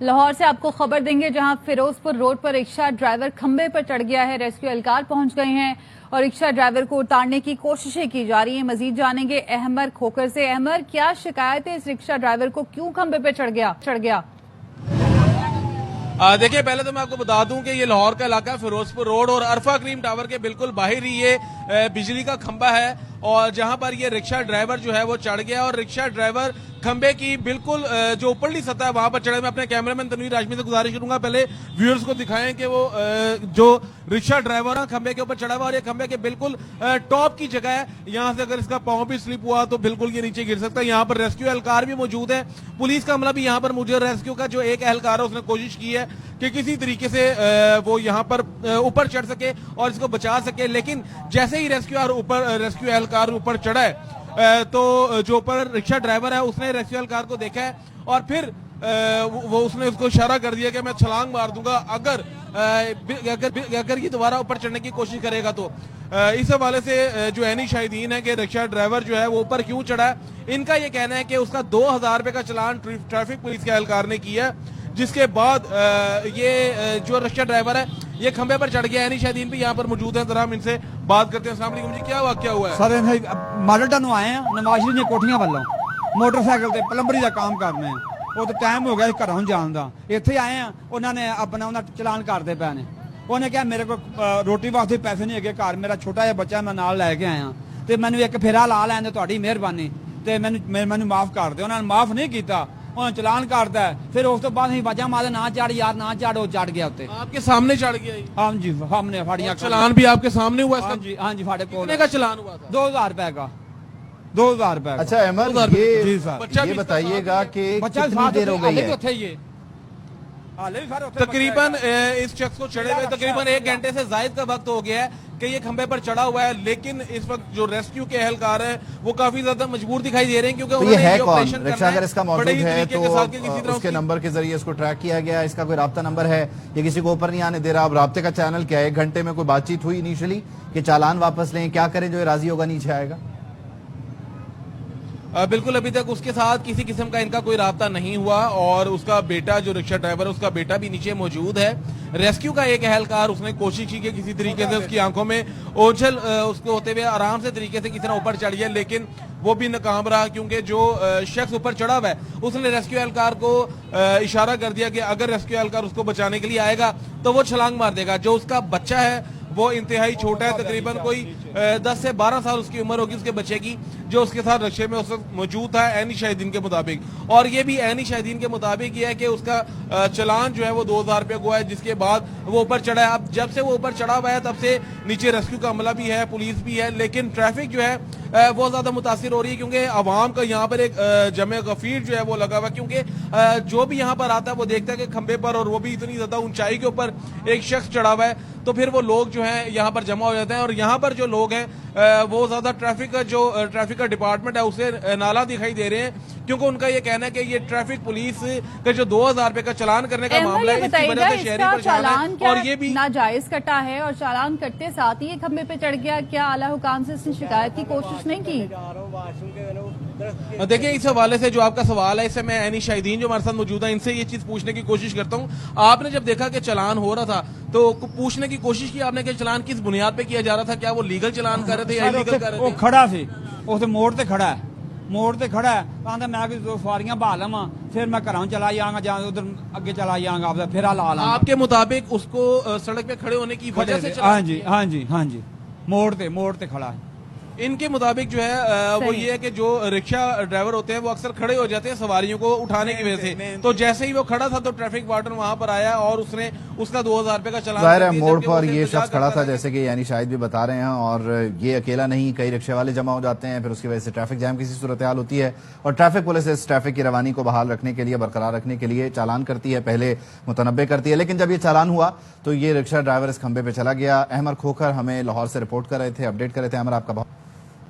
लाहौर से आपको खबर देंगे, जहां फिरोजपुर रोड पर रिक्शा ड्राइवर खंबे पर चढ़ गया है। रेस्क्यू एहलकार पहुंच गए हैं और रिक्शा ड्राइवर को उतारने की कोशिशें की जा रही हैं। मजीद जानेंगे अहमर खोखर से। अहमर, क्या शिकायत है इस रिक्शा ड्राइवर को, क्यों खंबे पे चढ़ गया? देखिए, पहले तो मैं आपको बता दूं कि ये लाहौर का इलाका फिरोजपुर रोड और अरफा क्रीम टावर के बिल्कुल बाहर ही ये बिजली का खंबा है और जहां पर ये रिक्शा ड्राइवर जो है वो चढ़ गया और रिक्शा ड्राइवर खंबे की बिल्कुल जो ऊपरली सतह है वहां पर चढ़े। मैं अपने कैमरामैन तनवीर हाशमी से गुजारिश करूंगा पहले व्यूअर्स को दिखाएं कि वो जो रिक्शा ड्राइवर है खंबे के ऊपर चढ़ा हुआ और ये खंबे के बिल्कुल टॉप की जगह है। यहां से अगर इसका पांव भी स्लिप हुआ तो बिल्कुल ये नीचे गिर सकता है। यहाँ पर रेस्क्यू एहलकार भी मौजूद है, पुलिस का अमला भी यहाँ पर मौजूद है। रेस्क्यू का जो एक एहलकार है उसने कोशिश की है कि किसी तरीके से वो यहाँ पर ऊपर चढ़ सके और इसको बचा सके, लेकिन जैसे ही रेस्क्यू एहलकार ऊपर चढ़ा है तो जो ऊपर रिक्शा ड्राइवर है उसने रेस्क्यू एहलकार को देखा है और फिर वो उसने उसको इशारा कर दिया कि मैं छलांग मार दूंगा अगर ये दोबारा ऊपर चढ़ने की कोशिश करेगा तो। इस हवाले से जो एनी शाहिदीन है कि रिक्शा ड्राइवर जो है वो ऊपर क्यों चढ़ा है, इनका ये कहना है कि उसका 2000 रुपए का चलान ट्रैफिक पुलिस के एहलकार ने किया, जिसके बाद ये जो रिक्शा ड्राइवर है ये खंबे पर चढ़ गया। एनी शाहिदीन भी यहाँ पर मौजूद है, जरा हम इनसे बात करते हैं। अस्सलाम वालेकुम जी, क्या वाकया हुआ है? सर माडल टाउन आए हैं नवाज शरीफ कोठियां वालों मोटरसाइकिल ਤੇ ਪਲੰਬਰੀ ਦਾ ਕੰਮ ਕਰਨੇ ਆ। ਉਹ ਤਾਂ ਟਾਈਮ ਹੋ ਗਿਆ ਘਰੋਂ ਜਾਣ ਦਾ, ਇੱਥੇ ਆਏ ਆ ਉਹਨਾਂ ਨੇ ਆਪਣਾ ਉਹਨਾਂ ਚਲਾਨ ਕਰਦੇ ਪਏ ਨੇ। ਉਹਨੇ ਕਿਹਾ ਮੇਰੇ ਕੋਲ ਰੋਟੀ ਵਾਸਤੇ ਪੈਸੇ ਨਹੀਂ ਹੈਗੇ, ਘਰ ਮੇਰਾ ਛੋਟਾ ਜਿਹਾ ਬੱਚਾ ਮੈਂ ਨਾਲ ਲੈ ਕੇ ਆਇਆ ਤੇ ਮੈਨੂੰ ਇੱਕ ਫੇਰਾ ਲਾ ਲੈਣ ਦੇ, ਤੁਹਾਡੀ ਮਿਹਰਬਾਨੀ ਤੇ ਮੈਨੂੰ ਮਾਫ ਕਰ ਦਿਓ। ਉਹਨਾਂ ਨੇ ਮਾਫ ਨਹੀਂ ਕੀਤਾ, उन्होंने चलान करता है। फिर उस तो बाद वजह मारे ना चढ़ यार ना चढ़, वो चढ़ गया उत्ते आपके सामने चढ़ गया? हाँ जी, हमने फाड़ियां चलान भी आपके सामने हुआ? हाँ जी, हाँ जी, फाड़े कितने का चलान हुआ था? 2000 रुपए का। 2000 रुपए। अच्छा अहमद, ये बताइएगा कि कितनी देर हो गई है? तकरीबन इस शख्स को चढ़े हुए तकरीबन 1 घंटे से जायद का वक्त हो गया है कि ये खंबे पर चढ़ा हुआ है, लेकिन इस वक्त जो रेस्क्यू के एहलकार हैं वो काफी ज्यादा मजबूर दिखाई दे रहे हैं क्योंकि तो ये है कौन रिक्शा? अगर इसका मौजूद है तो उसके नंबर के जरिए इसको ट्रैक किया गया, इसका कोई राब्ता नंबर है, ये किसी को ऊपर नहीं आने दे रहा। अब राब्ते का चैनल क्या है? 1 घंटे में कोई बातचीत हुई इनिशियली कि चालान वापस लें, क्या करें जो राजी होगा नीचे आएगा? बिल्कुल, अभी तक उसके साथ किसी किस्म का इनका कोई राब्ता नहीं हुआ और उसका बेटा जो रिक्शा ड्राइवर है उसका बेटा भी नीचे मौजूद है। रेस्क्यू का एक एहलकार उसने कोशिश की कि किसी तरीके से उसकी आंखों में ओझल उसको होते हुए आराम से तरीके से किसी तरह ऊपर चढ़ गया, लेकिन वो भी नाकाम रहा क्योंकि जो शख्स ऊपर चढ़ा हुआ है उसने रेस्क्यू एहलकार को इशारा कर दिया कि अगर रेस्क्यू एहलकार उसको बचाने के लिए आएगा तो वो छलांग मार देगा। जो उसका बच्चा है वो इंतहाई छोटा है, तकरीबन कोई 10 से 12 साल उसकी उम्र होगी उसके बच्चे की, जो उसके साथ रिक्शे में उस वक्त मौजूद था एनी शाहिदीन के मुताबिक। और ये भी एनी शाहिदीन के मुताबिक ये है कि उसका चलान जो है वो 2000 रुपये को है, जिसके बाद वो ऊपर चढ़ा है। अब जब से वो ऊपर चढ़ा हुआ है तब से नीचे रेस्क्यू का अमला भी है, पुलिस भी है, लेकिन ट्रैफिक जो है बहुत ज्यादा मुतासिर हो रही है क्योंकि अवाम का यहाँ पर एक जमे गफीर जो है वो लगा हुआ है, क्योंकि जो भी यहाँ पर आता है वो देखता है कि खंबे पर और वो भी इतनी ज्यादा ऊंचाई के ऊपर एक शख्स चढ़ा हुआ है, तो फिर वो लोग जो हैं यहाँ पर जमा हो जाते हैं और यहाँ पर जो लोग हैं वो ज्यादा ट्रैफिक का डिपार्टमेंट है उसे नाला दिखाई दे रहे हैं, क्योंकि उनका ये कहना है कि ये ट्रैफिक पुलिस का जो 2000 रुपए का चलान करने का मामला है इसकी वजह से शहरी परेशान है और ये भी नाजायज कटा है और चालान करते साथ ही ये खंबे पे चढ़ गया। क्या आला हुकाम से इसने शिकायत की कोशिश नहीं की? देखिए, इस हवाले से जो आपका सवाल है इससे मैं एनी शाहिदीन जो हमारे साथ मौजूद है इनसे ये चीज पूछने की कोशिश करता हूँ। आपने जब देखा कि चलान हो रहा था तो पूछने की कोशिश की आपने कि चलान किस बुनियाद पे किया जा रहा था? क्या वो लीगल चलान कर रहे थे या इलीगल कर रहे थे? वो खड़ा सी उस मोड़ ते खड़ा है, मोड़ ते खड़ा है, कहता मैं दो सवारियां बहा लवा फिर मैं घरों चला जाऊंगा या उधर अगे चला जाऊंगा, आप फिर ला ला। आपके मुताबिक उसको सड़क पे खड़े होने की वजह से? हाँ जी, हाँ जी, हाँ जी, मोड़ ते खड़ा है। इनके मुताबिक जो है वो ये है कि जो रिक्शा ड्राइवर होते हैं वो अक्सर खड़े हो जाते हैं सवारियों को उठाने की वजह से, तो जैसे ही वो खड़ा था तो ट्रैफिक वार्डन वहां पर आया और उसने उसका 2000 रुपए का चलान। जाहिर है मोड़ पर ये शख्स खड़ा था जैसे कि यानी शायद भी बता रहे हैं, और ये अकेला नहीं, कई रिक्शे वाले जमा हो जाते हैं, फिर उसकी वजह से ट्रैफिक जैम की सूरत हाल होती है और ट्रैफिक पुलिस इस ट्रैफिक की रवानी को बहाल रखने के लिए, बरकरार रखने के लिए चालान करती है, पहले मुतनब्बे करती है, लेकिन जब ये चालान हुआ तो ये रिक्शा ड्राइवर इस खंबे पे चला गया। अहमर खोखर हमें लाहौर से रिपोर्ट कर रहे थे, अपडेट कर रहे थे। अहमर, आपका बहुत